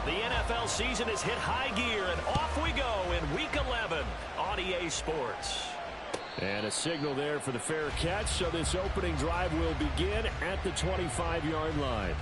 The NFL season has hit high gear, and off we go in Week 11 on EA Sports. And a signal there for the fair catch, so this opening drive will begin at the 25-yard line.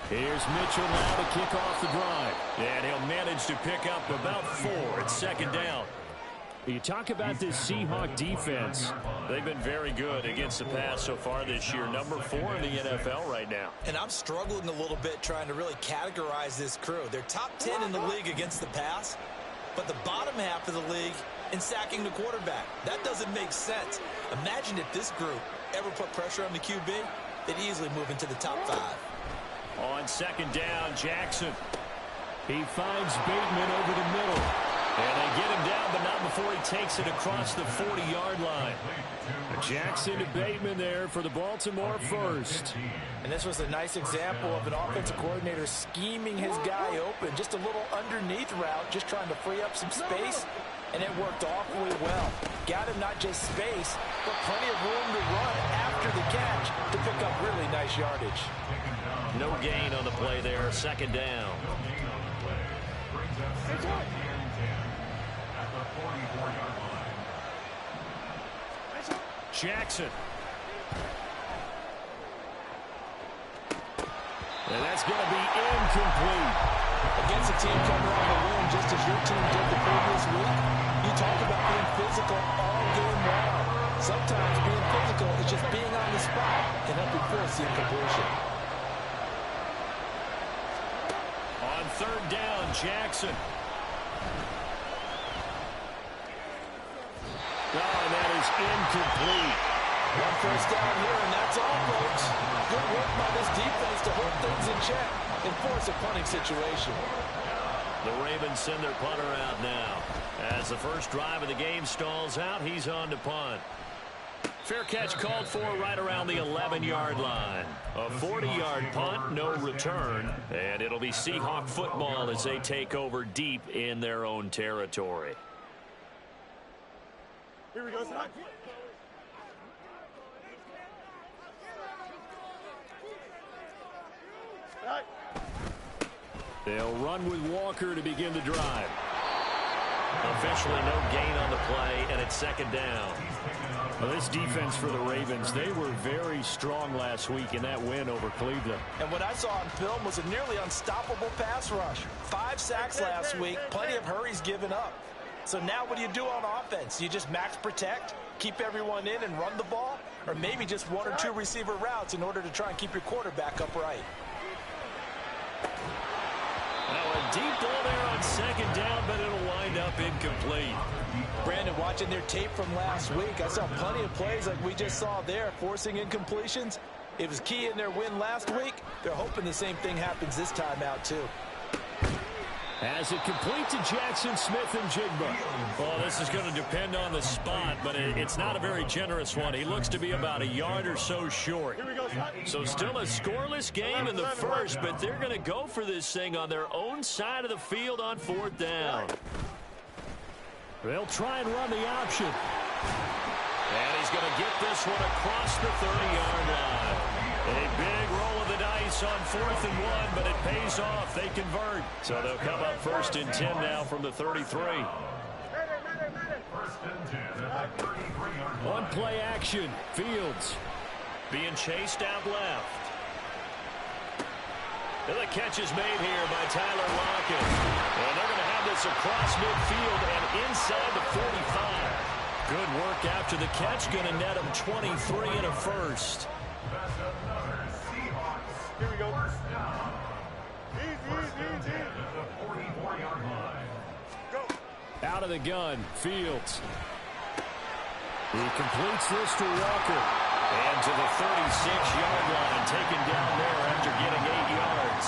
Here's Mitchell now to kick off the drive. And he'll manage to pick up about 4 at second down. You talk about this Seahawk defense. They've been very good against the pass so far this year. Number 4 in the NFL right now. And I'm struggling a little bit trying to really categorize this crew. They're top 10 in the league against the pass, but the bottom half of the league in sacking the quarterback. That doesn't make sense. Imagine if this group ever put pressure on the QB, they'd easily move into the top 5. On second down, Jackson. He finds Bateman over the middle. And they get him down, but not before he takes it across the 40-yard line. Jackson to Bateman there for the Baltimore first. And this was a nice example of an offensive coordinator scheming his guy open. Just a little underneath route, just trying to free up some space. And it worked awfully well. Got him not just space, but plenty of room to run after the catch to pick up really nice yardage. No gain on the play there, second down. Jackson. And that's going to be incomplete. Against a team coming on the win, just as your team did the previous week, you talk about being physical all game long. Sometimes being physical is just being on the spot and help you force the incompletion. On third down, Jackson. Oh, and that is incomplete. One first down here, and that's all, folks. Good work by this defense to hold things in check and force a punting situation. The Ravens send their punter out now. As the first drive of the game stalls out, he's on to punt. Fair catch called for right around the 11-yard line. A 40-yard punt, no return. And it'll be Seahawk football as they take over deep in their own territory. Here we go, Zach. They'll run with Walker to begin the drive. Officially no gain on the play, and it's second down. Well, this defense for the Ravens, they were very strong last week in that win over Cleveland. And what I saw on film was a nearly unstoppable pass rush. 5 sacks last week, plenty of hurries given up. So now what do you do on offense? You just max protect, keep everyone in and run the ball? Or maybe just 1 or 2 receiver routes in order to try and keep your quarterback upright? Now a deep ball there on second down, but it'll wind up incomplete. Brandon, watching their tape from last week, I saw plenty of plays like we just saw there, forcing incompletions. It was key in their win last week. They're hoping the same thing happens this time out, too. As it complete to Jackson Smith and Jigba. Well, this is going to depend on the spot, but it's not a very generous one. He looks to be about a yard or so short. So still a scoreless game in the first, but they're going to go for this thing on their own side of the field on fourth down. They'll try and run the option. And he's going to get this one across the 30-yard line. A big roll of the dice on 4th and 1, but it pays off. They convert. So they'll come up 1st and 10 now from the 33. On play action, Fields. Being chased out left. And the catch is made here by Tyler Lockett. And they're going to have this across midfield and inside the 45. Good work after the catch. Going to net him 23 and a first. Here we go. Easy. Go. Out of the gun, Fields. He completes this to Walker. And to the 36-yard line, taken down there after getting 8 yards.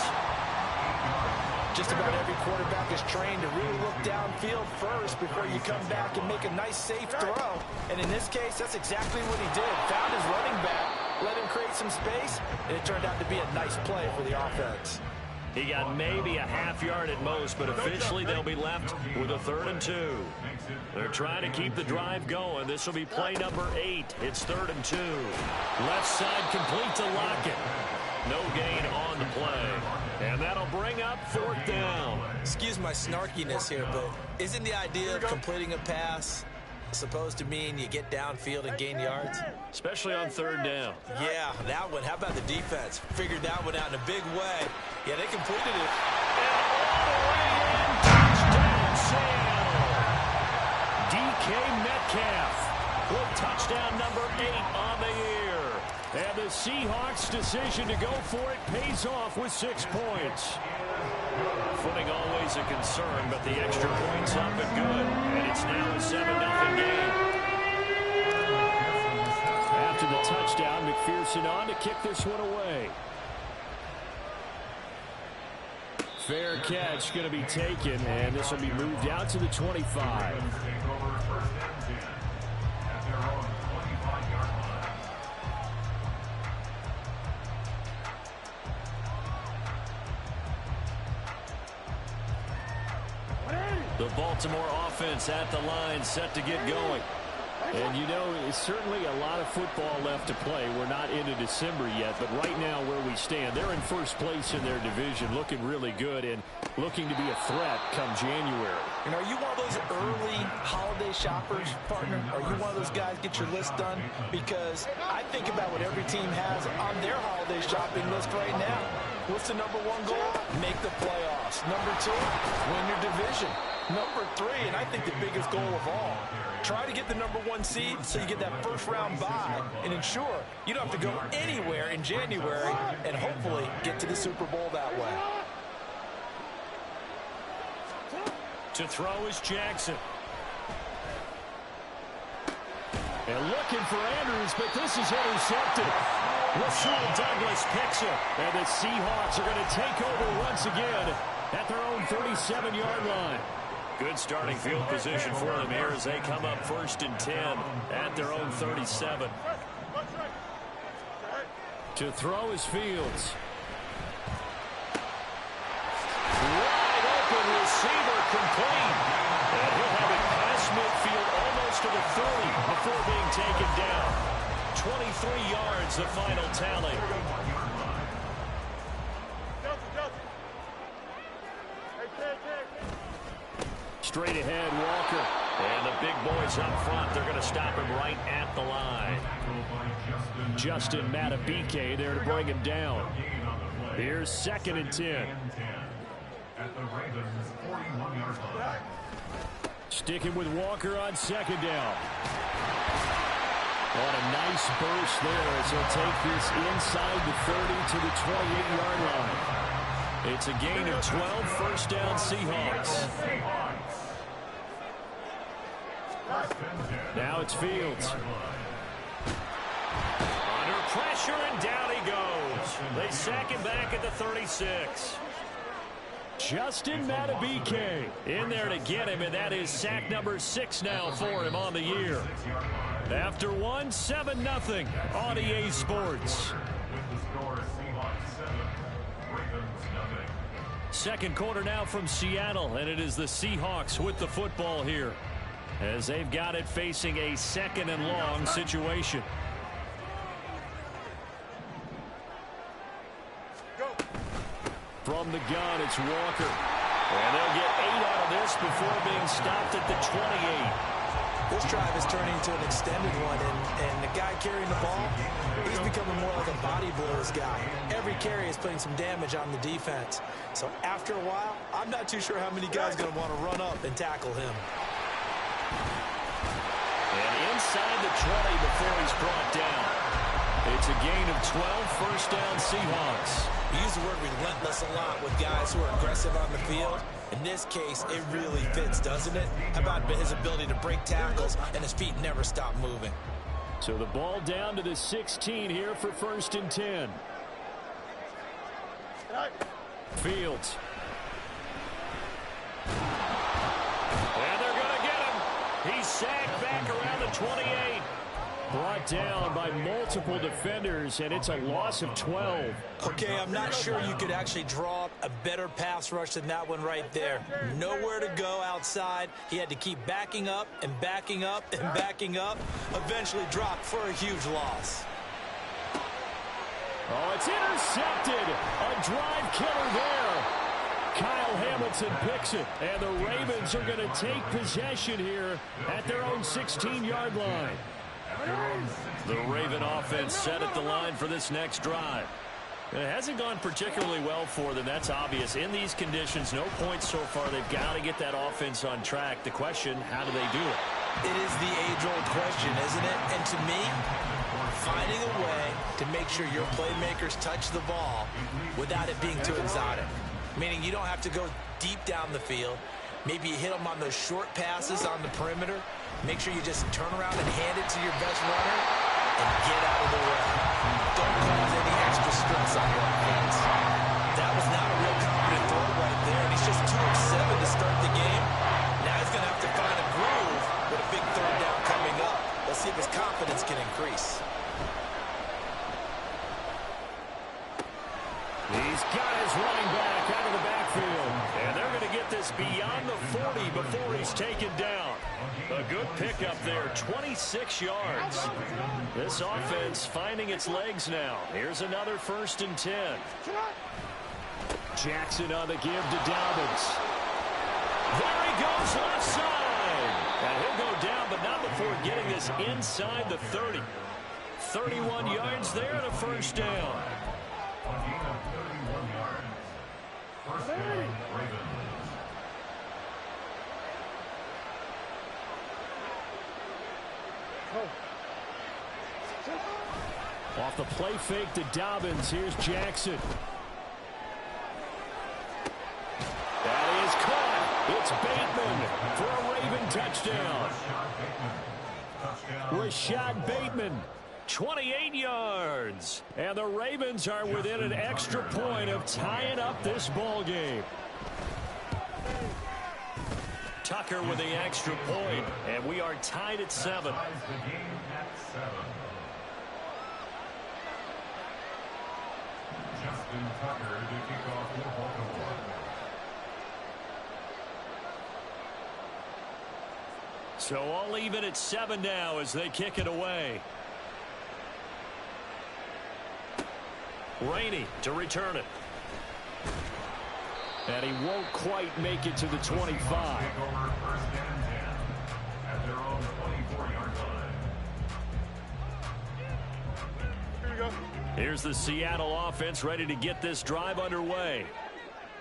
Just about every quarterback is trained to really look downfield first before you come back and make a nice, safe throw. And in this case, that's exactly what he did. Found his running back, let him create some space, and it turned out to be a nice play for the offense. He got maybe a half yard at most, but officially they'll be left with a 3rd and 2. They're trying to keep the drive going. This will be play number 8. It's 3rd and 2. Left side complete to Lockett. No gain on the play. And that'll bring up 4th down. Excuse my snarkiness here, but isn't the idea of completing a pass supposed to mean you get downfield and gain yards? Especially on 3rd down. Yeah, that one. How about the defense? Figured that one out in a big way. Yeah, they completed it. And all the way in. Touchdown, Seattle. DK Metcalf with touchdown number 8 on the year. And the Seahawks' decision to go for it pays off with 6 points. Footing always a concern, but the extra points up and good. And it's now a 7-0 game. After the touchdown, McPherson on to kick this one away. Fair catch going to be taken, and this will be moved out to the 25. The Baltimore offense at the line, set to get going. And you know, it's certainly a lot of football left to play. We're not into December yet, but right now where we stand, they're in first place in their division, looking really good and looking to be a threat come January. And are you one of those early holiday shoppers, partner? Are you one of those guys get your list done? Because I think about what every team has on their holiday shopping list right now. What's the number 1 goal? Make the playoffs. Number 2, win your division. Number 3, and I think the biggest goal of all, try to get the number 1 seed so you get that first-round bye and ensure you don't have to go anywhere in January and hopefully get to the Super Bowl that way. To throw is Jackson. And looking for Andrews, but this is intercepted. Rasul Douglas picks it. And the Seahawks are going to take over once again at their own 37-yard line. Good starting field position for them here as they come up 1st and 10 at their own 37. To throw is Fields. Wide open receiver complete. And he'll have it past midfield almost to the 30 before being taken down. 23 yards the final tally. Straight ahead, Walker. And the big boys up front, they're going to stop him right at the line. Justin Matabike there to bring him down. Here's 2nd and 10. Sticking with Walker on 2nd down. On a nice burst there as he'll take this inside the 30 to the 28-yard line. It's a gain of 12, first down Seahawks. Now it's Fields. Under pressure, and down he goes. They sack him back at the 36. Justin Matabike in there to get him, and that is sack number 6 now for him on the year. After 7-0 on EA Sports. Second quarter now from Seattle, and it is the Seahawks with the football here, as they've got it facing a 2nd and long situation. From the gun, it's Walker. And they'll get 8 out of this before being stopped at the 28. This drive is turning into an extended one, and the guy carrying the ball, he's becoming more like a body blows guy. Every carry is putting some damage on the defense. So after a while, I'm not too sure how many guys are going to want to run up and tackle him. And inside the 20 before he's brought down. It's a gain of 12, first down Seahawks. We use the word relentless a lot with guys who are aggressive on the field. In this case, it really fits, doesn't it? How about his ability to break tackles and his feet never stop moving? So the ball down to the 16 here for 1st and 10. Fields. And they're going to get him. He's sacked back around the 28. Brought down by multiple defenders, and it's a loss of 12. Okay, I'm not sure you could actually draw up a better pass rush than that one right there. Nowhere to go outside. He had to keep backing up and backing up and backing up. Eventually dropped for a huge loss. Oh, it's intercepted. A drive killer there. Kyle Hamilton picks it, and the Ravens are going to take possession here at their own 16-yard line. The Raven offense set at the line for this next drive. It hasn't gone particularly well for them. That's obvious. In these conditions, no points so far. They've got to get that offense on track. The question, how do they do it? It is the age-old question, isn't it? And to me, finding a way to make sure your playmakers touch the ball without it being too exotic. Meaning you don't have to go deep down the field. Maybe you hit them on those short passes on the perimeter. Make sure you just turn around and hand it to your best runner and get out of the way. Don't cause any extra stress on your offense. That was not a real confident throw right there, and he's just 2 of 7 to start the game. Now he's going to have to find a groove with a big third down coming up. Let's see if his confidence can increase. He's got his running back out of the backfield. And they're going to get this beyond the 40 before he's taken down. A good pickup there, 26 yards. This offense finding its legs now. Here's another 1st and 10. Jackson on the give to Dobbins. There he goes, left side. And he'll go down, but not before getting this inside the 30. 31 yards there and a 1st down. Off the play fake to Dobbins. Here's Jackson. That is caught. It's Bateman for a Raven touchdown. Rashad Bateman. 28 yards. And the Ravens are within an extra point of tying up this ball game. Tucker with the extra point, and we are tied at 7. Justin Tucker to kick off for Baltimore. So all even at 7 now as they kick it away. Rainey to return it. And he won't quite make it to the 25. At their own 24-yard line. Here we go. Here's the Seattle offense ready to get this drive underway.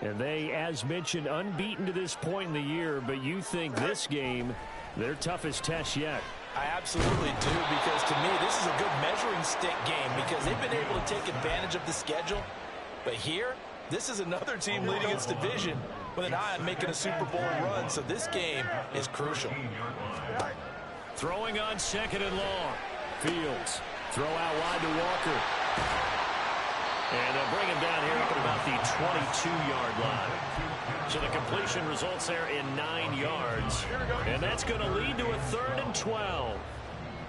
And they, as mentioned, unbeaten to this point in the year, but you think this game, their toughest test yet. I absolutely do, because to me, this is a good measuring stick game because they've been able to take advantage of the schedule. But here, this is another team leading its division with an eye on making a Super Bowl run, so this game is crucial. Throwing on 2nd and long. Fields, throw out wide to Walker. And they'll bring him down here up at about the 22-yard line. So the completion results there in 9 yards. And that's going to lead to a 3rd and 12.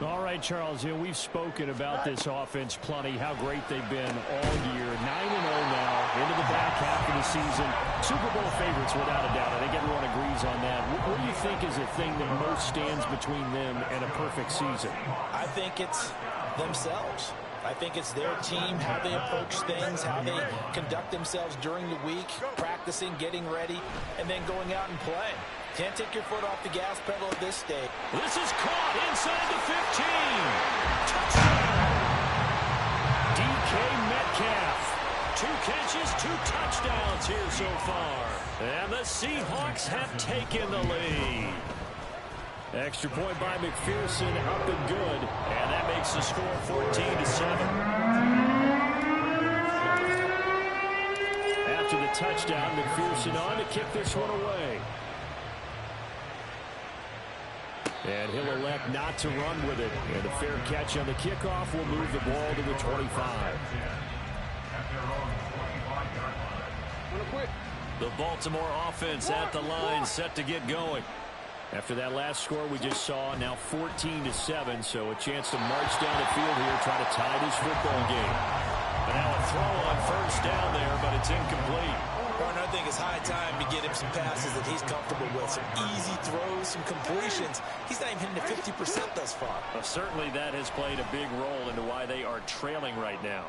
All right, Charles, we've spoken about this offense plenty, how great they've been all year. 9-0 now, into the back half of the season. Super Bowl favorites, without a doubt. I think everyone agrees on that. What do you think is the thing that most stands between them and a perfect season? I think it's themselves. I think it's their team, how they approach things, how they conduct themselves during the week, practicing, getting ready, and then going out and playing. Can't take your foot off the gas pedal at this stage. This is caught inside the 15. Touchdown. DK Metcalf. 2 catches, 2 touchdowns here so far. And the Seahawks have taken the lead. Extra point by McPherson, up and good. And that makes the score 14-7. After the touchdown, McPherson on to kick this one away. And he'll elect not to run with it. And a fair catch on the kickoff will move the ball to the 25. The Baltimore offense at the line, set to get going. After that last score we just saw, now 14-7, so a chance to march down the field here, try to tie this football game. And now a throw on first down there, but it's incomplete. Partner, I think it's high time to get him some passes that he's comfortable with. Some easy throws, some completions. He's not even hitting the 50% thus far. Well, certainly that has played a big role into why they are trailing right now.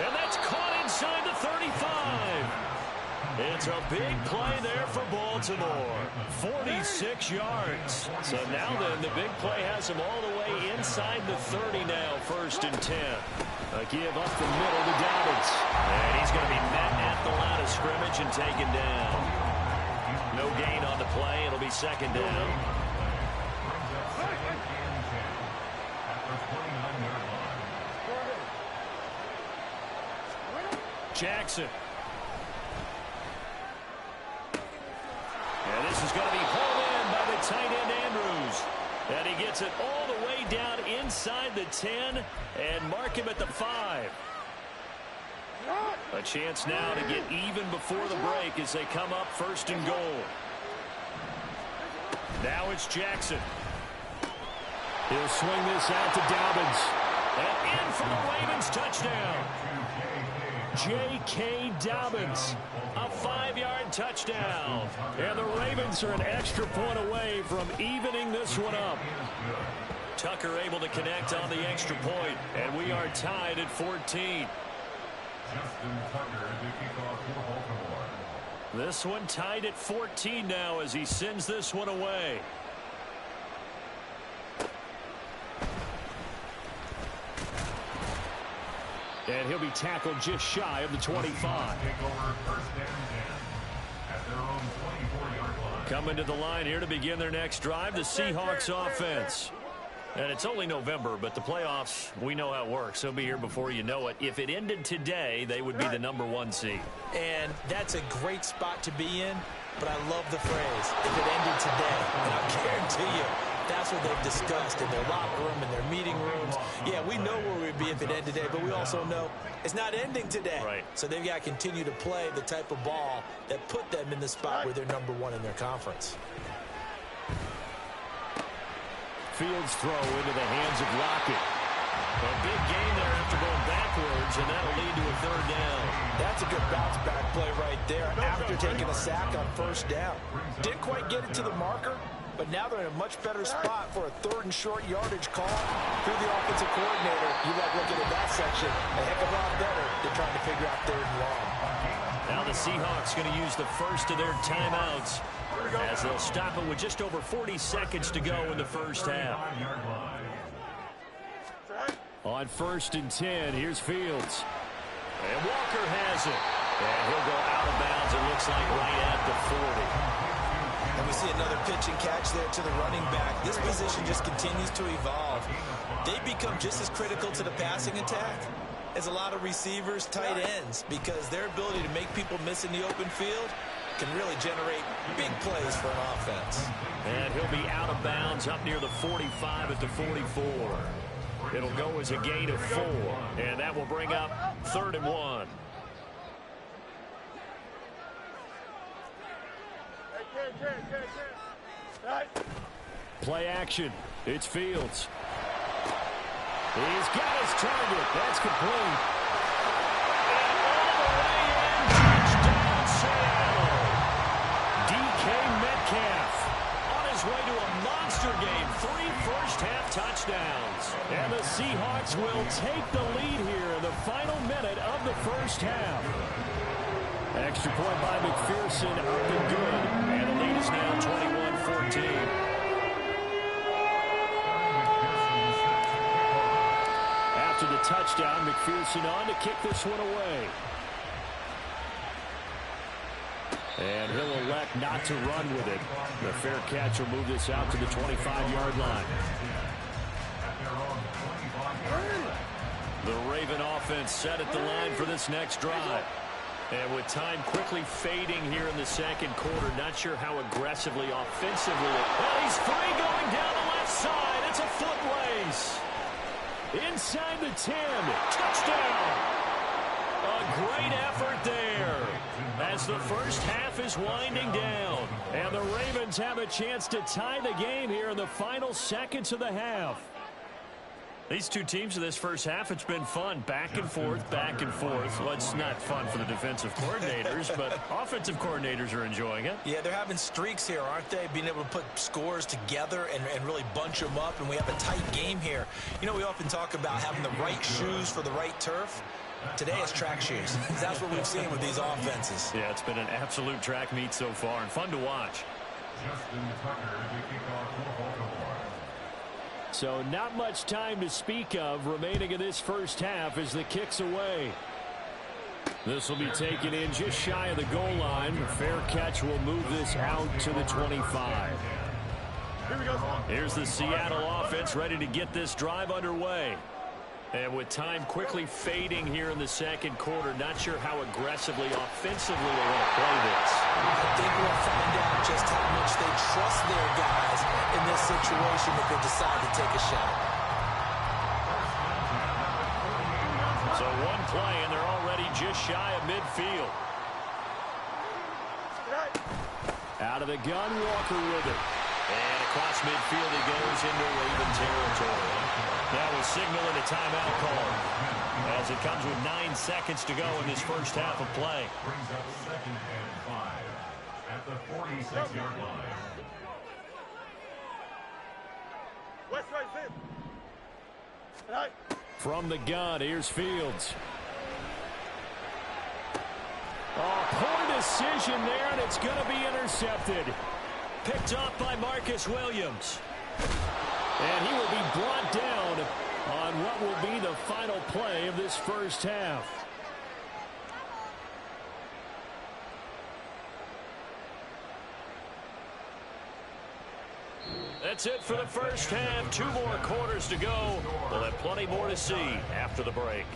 And that's caught inside the 35. It's a big play there for Baltimore. 46 yards. So now then, the big play has him all the way inside the 30 now, 1st and 10. A give up the middle to Dobbins. And he's going to be met at the line of scrimmage and taken down. No gain on the play. It'll be 2nd down. Jackson. And this is going to be hauled in by the tight end Andrews. And he gets it all the way down inside the 10 and mark him at the 5. A chance now to get even before the break as they come up 1st and goal. Now it's Jackson. He'll swing this out to Dobbins. And in for the Ravens touchdown. J.K. Dobbins, a 5-yard touchdown. And the Ravens are an extra point away from evening this one up. Tucker able to connect on the extra point, and we are tied at 14. Justin Tucker to kick off for Baltimore. This one tied at 14 now as he sends this one away. And he'll be tackled just shy of the 25. Take over 1st and 10 at their own 24-yard line. Coming to the line here to begin their next drive, the Seahawks offense. And it's only November, but the playoffs, we know how it works. They'll be here before you know it. If it ended today, they would be the #1 seed. And that's a great spot to be in, but I love the phrase, if it ended today. And I guarantee you, that's what they've discussed in their locker room, in their meeting rooms. Yeah, we know where we'd be if it ended today, but we also know it's not ending today. Right. So they've got to continue to play the type of ball that put them in the spot where they're #1 in their conference. Fields throw into the hands of Lockett. A big gain there after going backwards, and that'll lead to a 3rd down. That's a good bounce back play right there after taking a sack on 1st down. Didn't quite get it to the marker, but now they're in a much better spot for a 3rd and short yardage call through the offensive coordinator. You like looking at that section a heck of a lot better than trying to figure out 3rd and long. Now the Seahawks going to use the first of their timeouts as they'll stop it with just over 40 seconds to go in the 1st half. On 1st and 10, here's Fields. And Walker has it. And he'll go out of bounds, it looks like, right at the 40. And we see another pitch and catch there to the running back. This position just continues to evolve. They become just as critical to the passing attack as a lot of receivers, tight ends, because their ability to make people miss in the open field can really generate big plays for an offense. And he'll be out of bounds up near the 45 at the 44. It'll go as a gain of 4, and that will bring up 3rd and 1. Play action. It's Fields. He's got his target. That's complete. And all the way in, touchdown Seattle. DK Metcalf on his way to a monster game. 3 first-half touchdowns. And the Seahawks will take the lead here in the final minute of the 1st half. Extra point by McPherson, up and good. And the lead is now 21-14. After the touchdown, McPherson on to kick this one away. And he'll elect not to run with it. The fair catch will move this out to the 25-yard line. The Raven offense set at the line for this next drive. And with time quickly fading here in the 2nd quarter, not sure how aggressively, offensively. Well, he's free going down the left side. It's a foot race. Inside the 10. Touchdown. A great effort there as the first half is winding down. And the Ravens have a chance to tie the game here in the final seconds of the half. These two teams in this first half, it's been fun. Back and forth, back and forth. Well, it's not fun for the defensive coordinators, but offensive coordinators are enjoying it. Yeah, they're having streaks here, aren't they? Being able to put scores together and really bunch them up, and we have a tight game here. You know, we often talk about having the right shoes for the right turf. Today it's track shoes. That's what we've seen with these offenses. Yeah, it's been an absolute track meet so far and fun to watch. Justin Tucker to kick off for Baltimore. So not much time to speak of remaining in this first half as the kick's away. This will be taken in just shy of the goal line. A fair catch will move this out to the 25. Here's the Seattle offense ready to get this drive underway. And with time quickly fading here in the second quarter, not sure how aggressively, offensively they want to play this. I think we'll find out just how much they trust their guys in this situation if they decide to take a shot. So one play, and they're already just shy of midfield. Out of the gun, Walker with it. And across midfield he goes into Raven territory. That will signal in a timeout call as it comes with 9 seconds to go in this first half of play. Brings up 2nd and 5 at the 46-yard line. From the gun, here's Fields. Oh, poor decision there, and it's going to be intercepted. Picked up by Marcus Williams. And he will be brought down on what will be the final play of this first half. That's it for the first half. 2 more quarters to go. We'll have plenty more to see after the break.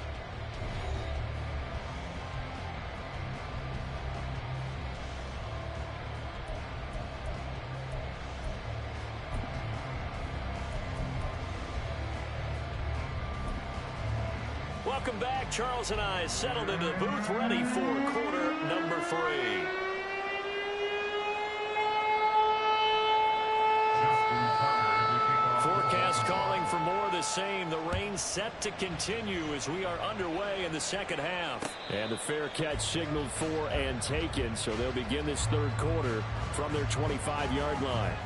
Welcome back. Charles and I settled into the booth, ready for quarter number 3. Forecast calling for more of the same. The rain set to continue as we are underway in the second half. And the fair catch signaled for and taken, so they'll begin this third quarter from their 25-yard line.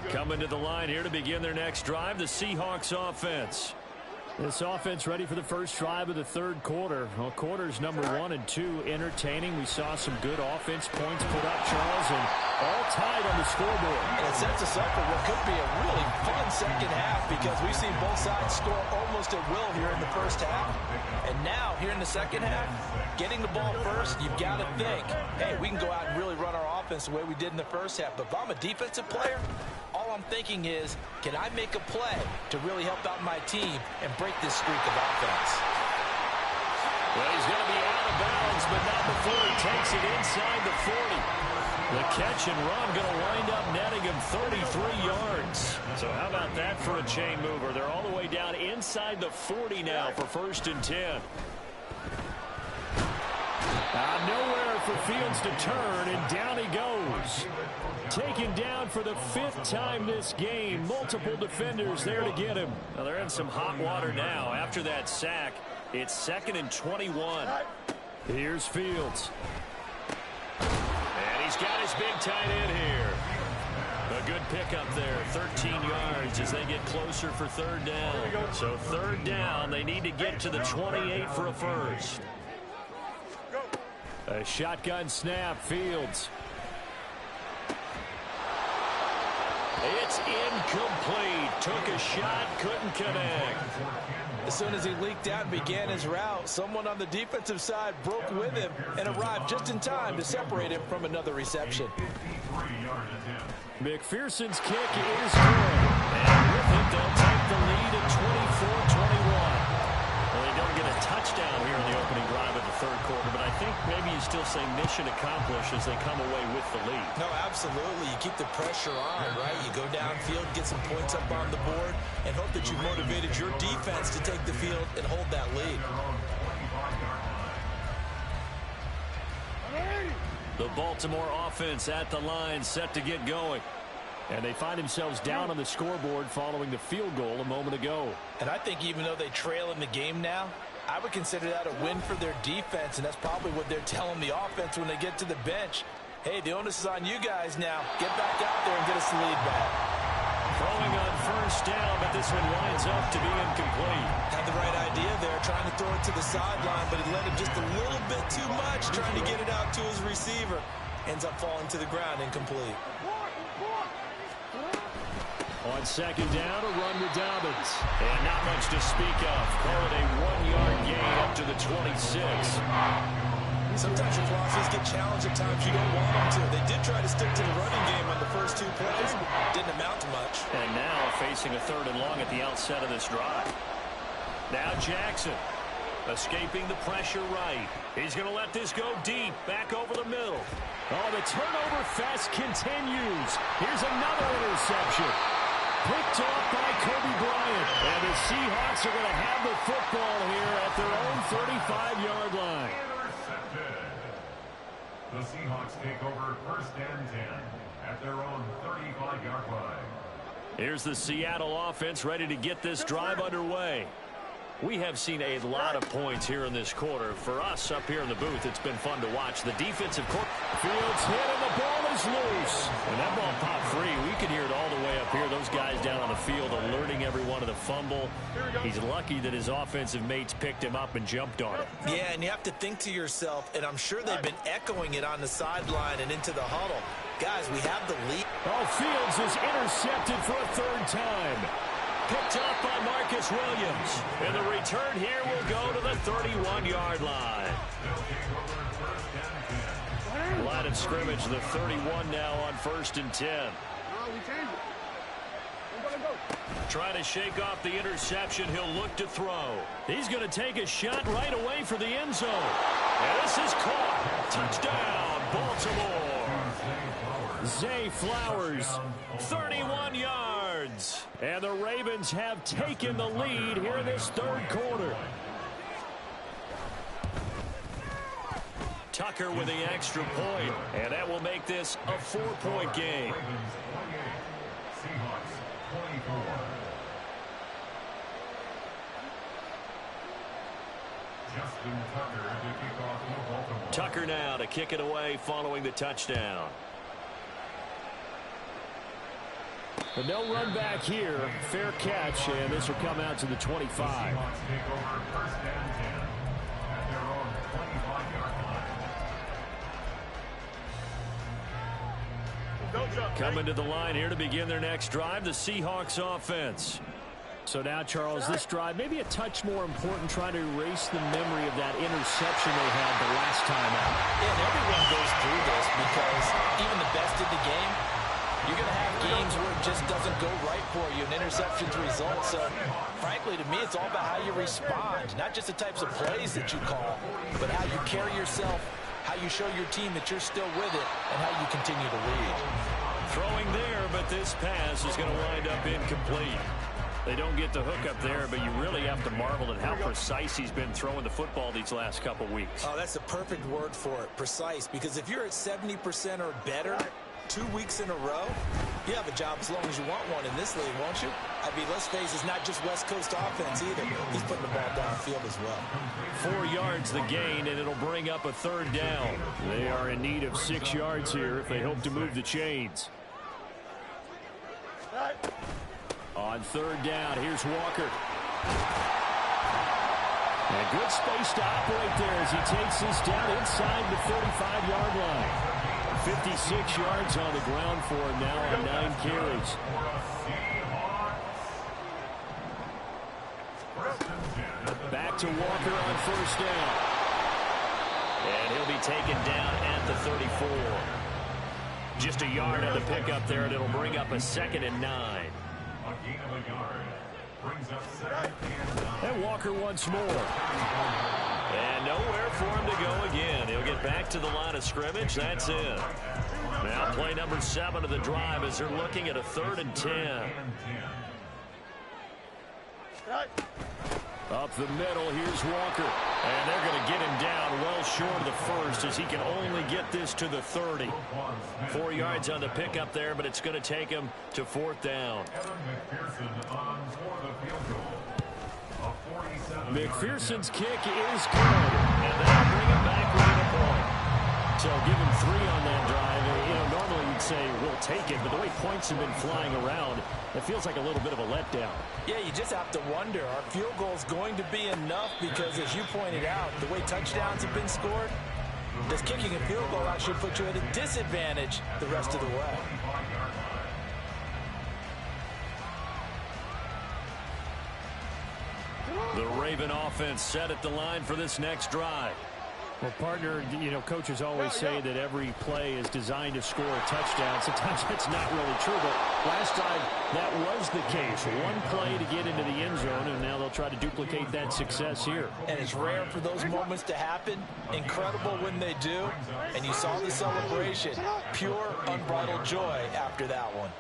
Coming to the line here to begin their next drive, the Seahawks offense. This offense ready for the first drive of the third quarter. Well, quarters number 1 and 2 entertaining. We saw some good offense points put up, Charles, and all tied on the scoreboard. And it sets us up for what could be a really fun second half because we've seen both sides score almost at will here in the first half. And now, here in the second half, getting the ball first, you've got to think, hey, we can go out and really run our offense the way we did in the first half. But if I'm a defensive player, all I'm thinking is, can I make a play to really help out my team and break this streak of offense? Well, he's going to be out of bounds, but not before he takes it inside the 40. The catch and run going to wind up netting him 33 yards. So how about that for a chain mover? They're all the way down inside the 40 now for 1st and 10. Nowhere for Fields to turn, and down he goes. Taken down for the 5th time this game. Multiple defenders there to get him. Now they're in some hot water now. After that sack, it's 2nd and 21. Here's Fields. And he's got his big tight end here. A good pickup there, 13 yards as they get closer for 3rd down. So 3rd down, they need to get to the 28 for a first. A shotgun snap, Fields. It's incomplete. Took a shot, couldn't connect. As soon as he leaked out and began his route, someone on the defensive side broke with him and arrived just in time to separate him from another reception. McPherson's kick is good. And with it, they'll take the lead at 24-21. Well, they don't get a touchdown here in the opening drive of the third quarter, but I think maybe you still say mission accomplished as they come away with the lead. No, absolutely. You keep the pressure on, right? You go downfield, get some points up on the board, and hope that you've motivated your defense to take the field and hold that lead. The Baltimore offense at the line, set to get going. And they find themselves down on the scoreboard following the field goal a moment ago. And I think even though they trail in the game now, I would consider that a win for their defense, and that's probably what they're telling the offense when they get to the bench. Hey, the onus is on you guys now. Get back out there and get us the lead back. Throwing on first down, but this one winds up to be incomplete. Had the right idea there, trying to throw it to the sideline, but he led him just a little bit too much, trying to get it out to his receiver. Ends up falling to the ground, incomplete. On second down, a run with Dobbins. And not much to speak of. Call it a 1-yard gain up to the 26. Sometimes your philosophies get challenged at times you don't want them to. They did try to stick to the running game on the first 2 plays. Didn't amount to much. And now facing a 3rd and long at the outset of this drive. Now Jackson escaping the pressure right. He's going to let this go deep, back over the middle. Oh, the turnover fest continues. Here's another interception. Picked off by Kobe Bryant. And the Seahawks are going to have the football here at their own 35-yard line. Intercepted. The Seahawks take over 1st and 10 at their own 35-yard line. Here's the Seattle offense ready to get this drive underway. We have seen a lot of points here in this quarter. For us up here in the booth, it's been fun to watch. The defensive court. Fields hit and the ball is loose. And that ball popped free. We can hear it all the way up here. Those guys down on the field alerting everyone of the fumble. He's lucky that his offensive mates picked him up and jumped on it. Yeah, and you have to think to yourself, and I'm sure they've been echoing it on the sideline and into the huddle. Guys, we have the lead. Oh, Fields is intercepted for a 3rd time. Picked up by Marcus Williams. And the return here will go to the 31-yard line. Line of scrimmage, the 31 now on 1st and 10. Trying to shake off the interception. He'll look to throw. He's going to take a shot right away for the end zone. And this is caught. Touchdown, Baltimore. Zay Flowers, 31 yards. And the Ravens have taken the lead here in this 3rd quarter. Tucker with the extra point, and that will make this a 4-point game. Ravens 28, Seahawks 24. Justin Tucker to kick off for Baltimore. Tucker now to kick it away following the touchdown. But no run back here. Fair catch, and this will come out to the 25. Seahawks take over 1st and 10 at their own 25-yard line. Coming to the line here to begin their next drive, the Seahawks offense. So now, Charles, this drive maybe a touch more important, trying to erase the memory of that interception they had the last time out. And everyone goes through this because even the best in the game, you're going to have games where it just doesn't go right for you, and interceptions result. So, frankly, to me, it's all about how you respond, not just the types of plays that you call, but how you carry yourself, how you show your team that you're still with it, and how you continue to lead. Throwing there, but this pass is going to wind up incomplete. They don't get the hook up there, but you really have to marvel at how precise he's been throwing the football these last couple weeks. Oh, that's the perfect word for it, precise, because if you're at 70% or better 2 weeks in a row, you have a job as long as you want one in this league, won't you? I mean, let's face it, it's not just West Coast offense either. He's putting the ball downfield as well. 4 yards the gain, and it'll bring up a 3rd down. They are in need of 6 yards here if they hope to move the chains. On 3rd down, here's Walker. And good space to operate there as he takes this down inside the 35-yard line. 56 yards on the ground for him now on 9 carries. Back to Walker on 1st down. And he'll be taken down at the 34. Just a yard on the pickup there, and it'll bring up a 2nd and 9. A gain of a yard brings up 2nd and 9. And Walker once more. And nowhere for him to go again. He'll get back to the line of scrimmage. That's it. Now play number 7 of the drive as they're looking at a 3rd and 10. Up the middle, here's Walker. And they're going to get him down well short of the first as he can only get this to the 30. 4 yards on the pickup there, but it's going to take him to 4th down. McPherson's kick is good. And they'll bring him back within a point. So give him 3 on that drive. You know, normally you'd say we'll take it, but the way points have been flying around, it feels like a little bit of a letdown. Yeah, you just have to wonder, are field goals going to be enough? Because as you pointed out, the way touchdowns have been scored, does kicking a field goal actually put you at a disadvantage the rest of the way? The Raven offense set at the line for this next drive. Well, partner, you know, coaches always say that every play is designed to score a touchdown. Sometimes that's not really true, but last time that was the case. One play to get into the end zone, and now they'll try to duplicate that success here. And it's rare for those moments to happen. Incredible when they do. And you saw the celebration. Pure, unbridled joy after that one.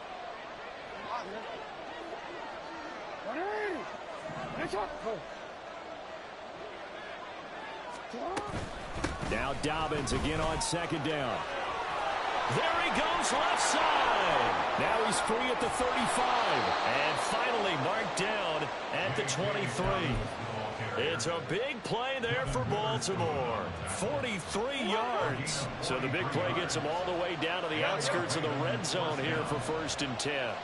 Now Dobbins again on 2nd down. There he goes left side. Now he's free at the 35. And finally marked down at the 23. It's a big play there for Baltimore. 43 yards. So the big play gets them all the way down to the outskirts of the red zone here for 1st and 10.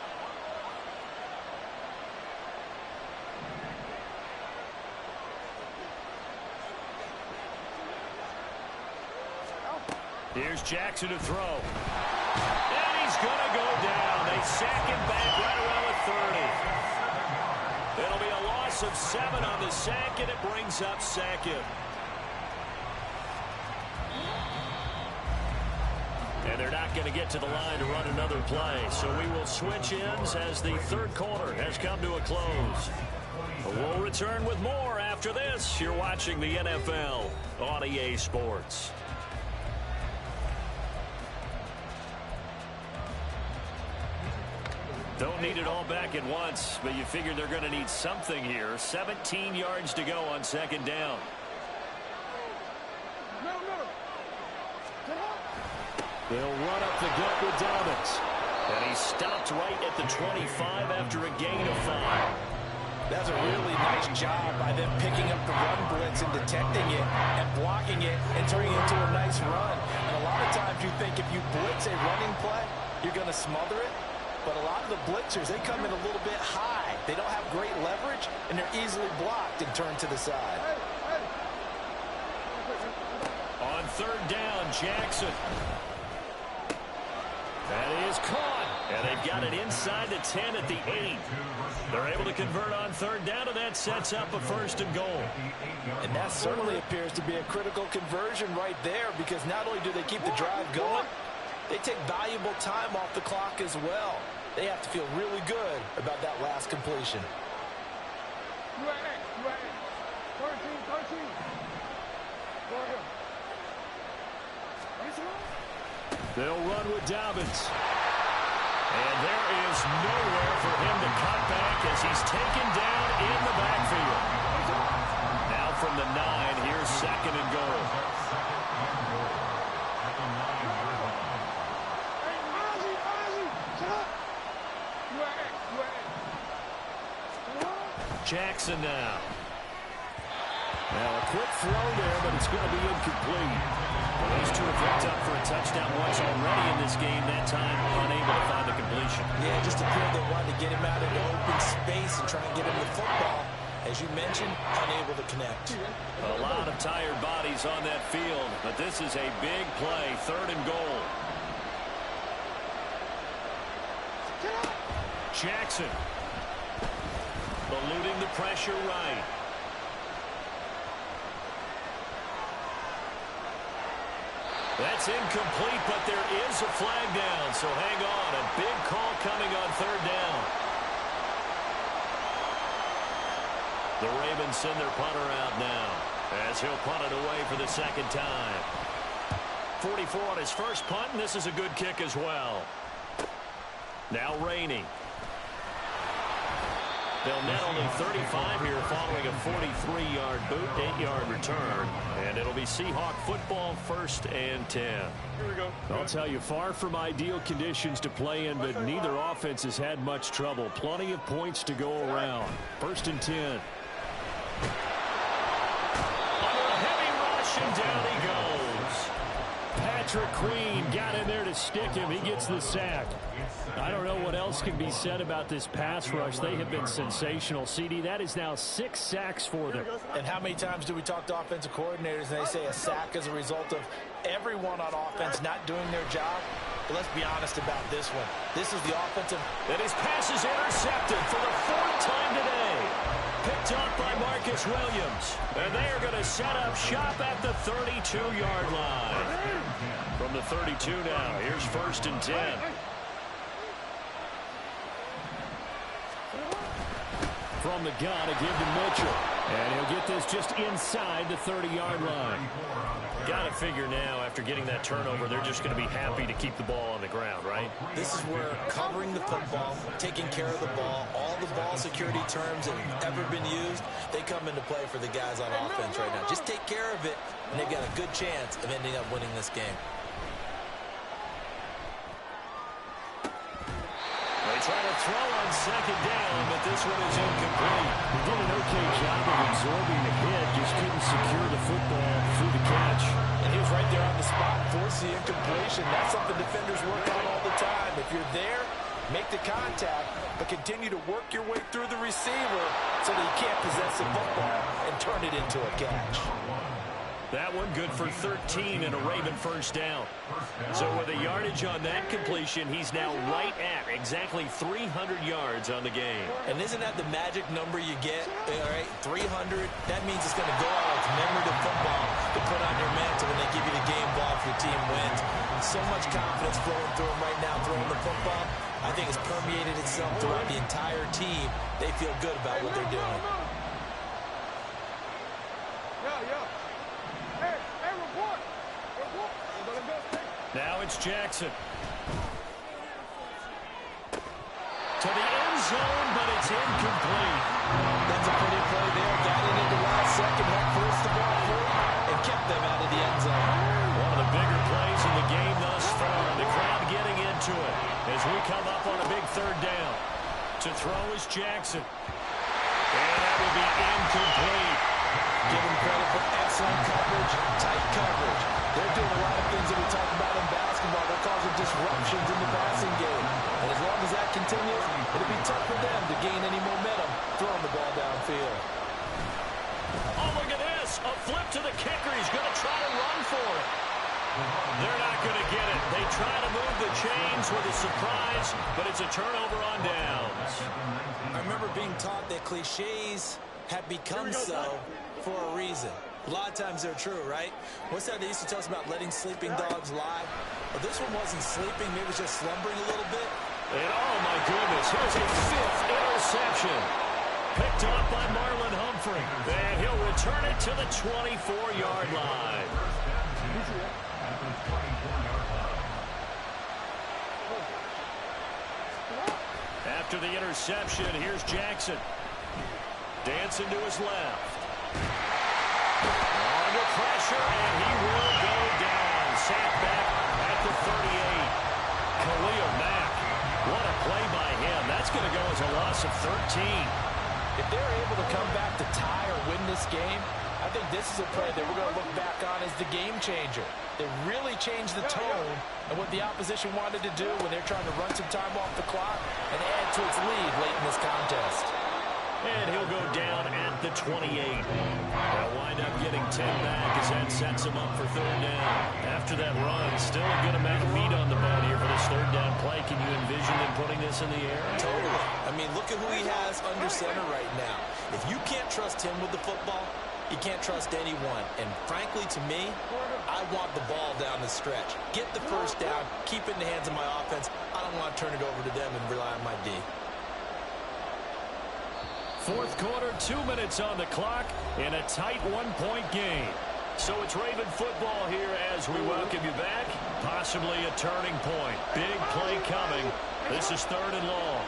Here's Jackson to throw. And he's going to go down. They sack him back right around the 30. It'll be a loss of 7 on the sack, and it brings up 2nd. And they're not going to get to the line to run another play. So we will switch ends as the 3rd quarter has come to a close. We'll return with more after this. You're watching the NFL on EA Sports. Don't need it all back at once, but you figure they're going to need something here. 17 yards to go on 2nd down. They'll run up the gut with Dobbins. And he stopped right at the 25 after a gain of 5. That's a really nice job by them picking up the run blitz and detecting it and blocking it and turning it into a nice run. And a lot of times you think if you blitz a running play, you're going to smother it. But a lot of the blitzers, they come in a little bit high. They don't have great leverage, and they're easily blocked and turned to the side. On 3rd down, Jackson. That is caught. And they've got it inside the 10 at the 8. They're able to convert on 3rd down, and that sets up a 1st and goal. And that certainly appears to be a critical conversion right there, because not only do they keep the drive going, they take valuable time off the clock as well. They have to feel really good about that last completion. They'll run with Dobbins. And there is nowhere for him to cut back as he's taken down in the backfield. Now from the 9, here's 2nd and goal. Jackson now. Now a quick throw there, but it's going to be incomplete. Well, those two have hooked up for a touchdown once already in this game, that time unable to find the completion. Yeah, just appeared they wanted to get him out into open space and try and get him the football. As you mentioned, unable to connect. A lot of tired bodies on that field, but this is a big play, 3rd and goal. Jackson. Eluding the pressure right. That's incomplete, but there is a flag down, so hang on. A big call coming on 3rd down. The Ravens send their punter out now as he'll punt it away for the 2nd time. 44 on his first punt, and this is a good kick as well. Now Rainey. They'll net only 35 here following a 43-yard boot, 8-yard return. And it'll be Seahawk football, 1st and 10. Here we go. I'll tell you, far from ideal conditions to play in, but neither offense has had much trouble. Plenty of points to go around. 1st and 10. Under a heavy rush, and down he goes. Patrick Queen got in there to stick him. He gets the sack. I don't know what else can be said about this pass rush. They have been sensational. CD, that is now 6 sacks for them. And how many times do we talk to offensive coordinators and they say a sack as a result of everyone on offense not doing their job? But let's be honest about this one. This is the offensive. And his pass is intercepted for the 4th time today. Picked up by Marcus Williams. And they are going to set up shop at the 32-yard line. From the 32 now, here's 1st and 10. From the gun, a give to Mitchell. And he'll get this just inside the 30-yard line. Got to figure now, after getting that turnover, they're just going to be happy to keep the ball on the ground, right? This is where covering the football, taking care of the ball, all the ball security terms that have ever been used, they come into play for the guys on offense right now. Just take care of it, and they've got a good chance of ending up winning this game. They try to throw on 2nd down, but this one is incomplete. He did an okay job of absorbing the hit, just couldn't secure the football through the catch. And he was right there on the spot, force the incompletion. That's something defenders work on all the time. If you're there, make the contact, but continue to work your way through the receiver so that he can't possess the football and turn it into a catch. That one good for 13 and a Raven 1st down. So with a yardage on that completion, he's now right at exactly 300 yards on the game. And isn't that the magic number you get? All right, 300. That means it's going to go out. It's commemorative football to put on your mantle when they give you the game ball if your team wins. So much confidence flowing through them right now, throwing the football. I think it's permeated itself throughout the entire team. They feel good about what they're doing. Now it's Jackson. To the end zone, but it's incomplete. That's a pretty play there. Got it into last second, helped force the ball through, and kept them out of the end zone. One of the bigger plays in the game thus far. The crowd getting into it as we come up on a big 3rd down. To throw is Jackson. And that will be incomplete. Give them credit for excellent coverage, tight coverage. They're doing a lot of things that we talk about in basketball. They're causing disruptions in the passing game. And as long as that continues, it'll be tough for them to gain any momentum throwing the ball downfield. Oh, look at this. A flip to the kicker. He's going to try to run for it. They're not going to get it. They try to move the chains with a surprise, but it's a turnover on downs. I remember being taught that cliches have become so for a reason. A lot of times they're true, right? What's that they used to tell us about letting sleeping dogs lie? Well, this one wasn't sleeping. Maybe it was just slumbering a little bit. And oh, my goodness, here's a 5th interception. Picked up by Marlon Humphrey. And he'll return it to the 24-yard line. After the interception, here's Jackson. Dancing to his left. Under pressure, and he will go down. Sacked back at the 38. Khalil Mack. What a play by him. That's going to go as a loss of 13. If they're able to come back to tie or win this game, I think this is a play that we're going to look back on as the game changer. They really changed the tone and what the opposition wanted to do when they're trying to run some time off the clock and add to its lead late in this contest. And he'll go down at the 28. They'll wind up getting 10 back as that sets him up for 3rd down. After that run, still a good amount of meat on the bone here for this 3rd down play. Can you envision them putting this in the air? Totally. I mean, look at who he has under center right now. If you can't trust him with the football, you can't trust anyone. And frankly, to me, I want the ball down the stretch. Get the 1st down, keep it in the hands of my offense. I don't want to turn it over to them and rely on my D. 4th quarter, 2 minutes on the clock in a tight 1-point game. So it's Raven football here as we welcome you back. Possibly a turning point. Big play coming. This is 3rd and long.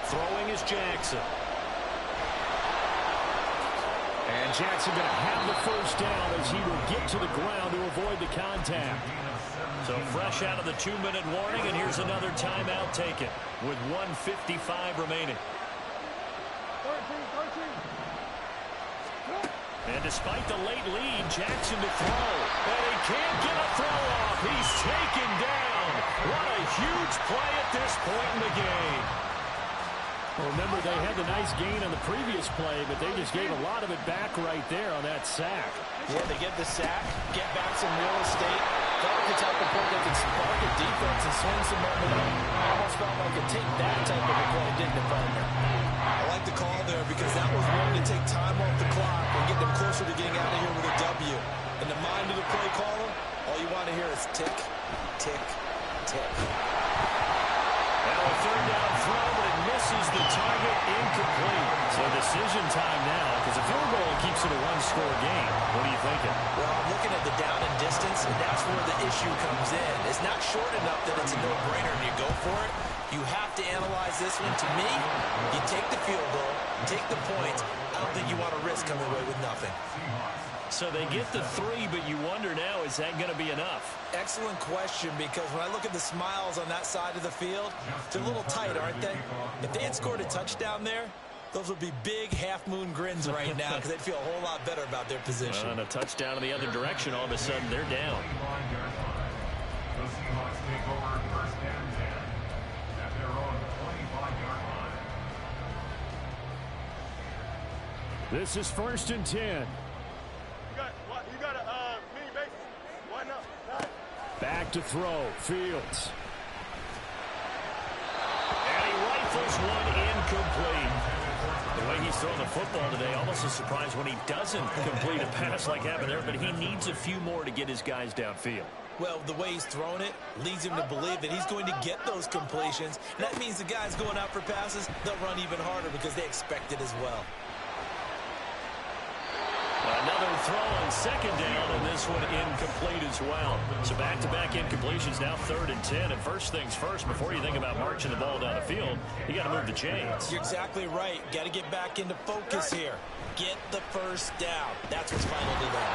Throwing is Jackson. And Jackson going to have the first down as he will get to the ground to avoid the contact. So fresh out of the 2-minute warning, and here's another timeout taken with 1:55 remaining. And despite the late lead, Jackson to throw. And he can't get a throw off. He's taken down. What a huge play at this point in the game. Well, remember, they had the nice gain on the previous play, but they just gave a lot of it back right there on that sack. Yeah, they get the sack, get back some real estate. Felt like the type of play that could spark a defense and swing some momentum. Almost felt like a take that type of a play, didn't it, Thunder? I like the call there because that was one to take time off the clock and get them closer to getting out of here with a W. In the mind of the play caller, all you want to hear is tick, tick, tick. Now a 3rd down throw, but it misses the target, incomplete. So decision time now, because a field goal keeps it a 1-score game. What are you thinking? Well, I'm looking at the down and distance, and that's where the issue comes in. It's not short enough that it's a no-brainer and you go for it. You have to analyze this one. To me, you take the field goal, take the points. I don't think you want to risk coming away with nothing. So they get the 3, but you wonder now, is that going to be enough? Excellent question, because when I look at the smiles on that side of the field, they're a little tight, aren't they? If they had scored a touchdown there, those would be big half-moon grins right now because they'd feel a whole lot better about their position. And a touchdown in the other direction, all of a sudden they're down. The Seahawks take over 1st and 10 at their own 25-yard line. This is 1st and 10. You got a mini base. Why not? Back to throw. Fields. And he rifles one incomplete. The way he's throwing the football today, almost a surprise when he doesn't complete a pass like happened there, but he needs a few more to get his guys downfield. Well, the way he's thrown it leads him to believe that he's going to get those completions. And that means the guys going out for passes, they'll run even harder because they expect it as well. Another throw on 2nd down, and this one incomplete as well. So back-to-back incompletions, now 3rd and 10. And first things first, before you think about marching the ball down the field, you got to move the chains. You're exactly right. Got to get back into focus here. Get the first down. That's what's finally done.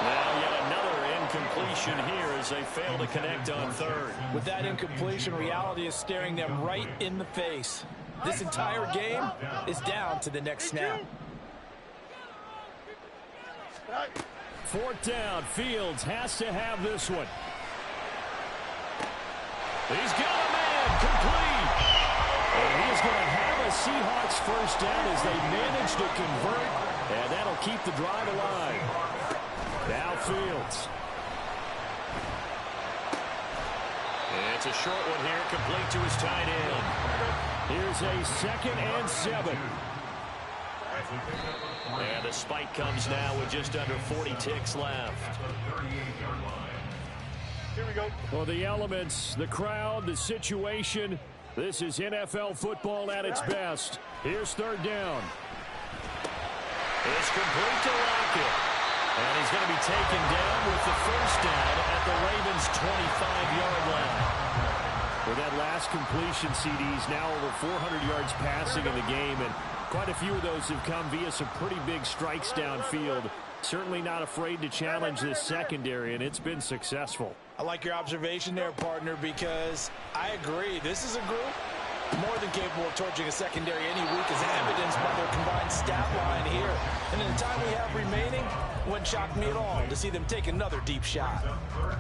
Now yet another incompletion here as they fail to connect on 3rd. With that incompletion, reality is staring them right in the face. This entire game is down to the next snap. 4th down. Fields has to have this one. He's got a man complete. And he's going to have a Seahawks first down as they manage to convert. And that'll keep the drive alive. Now Fields. It's a short one here, complete to his tight end. Here's a 2nd and 7. And the spike comes now with just under 40 ticks left. Here we go. Well, the elements, the crowd, the situation. This is NFL football at its best. Here's 3rd down. It's complete to Lockett. And he's going to be taken down with the first down at the Ravens' 25-yard line. With that last completion, CD's now over 400 yards passing in the game, and quite a few of those have come via some pretty big strikes downfield. Certainly not afraid to challenge this secondary, and it's been successful. I like your observation there, partner, because I agree. This is a group more than capable of torching a secondary any week, as evidenced by their combined stat line here. And in the time we have remaining, it wouldn't shock me at all to see them take another deep shot.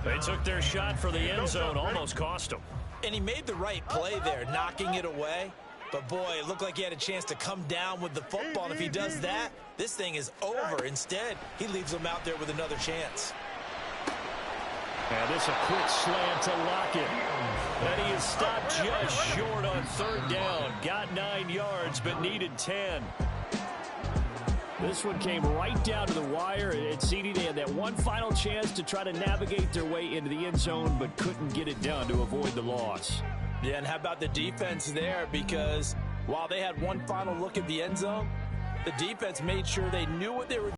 They took their shot for the end zone, almost cost them. And he made the right play there, knocking it away. But, boy, it looked like he had a chance to come down with the football. And if he does that, this thing is over. Instead, he leaves them out there with another chance. And this a quick slant to Lockett. And he is stopped just short on 3rd down. Got 9 yards, but needed 10. This one came right down to the wire. At CD, they had that one final chance to try to navigate their way into the end zone, but couldn't get it done to avoid the loss. Yeah, and how about the defense there? Because while they had one final look at the end zone, the defense made sure they knew what they were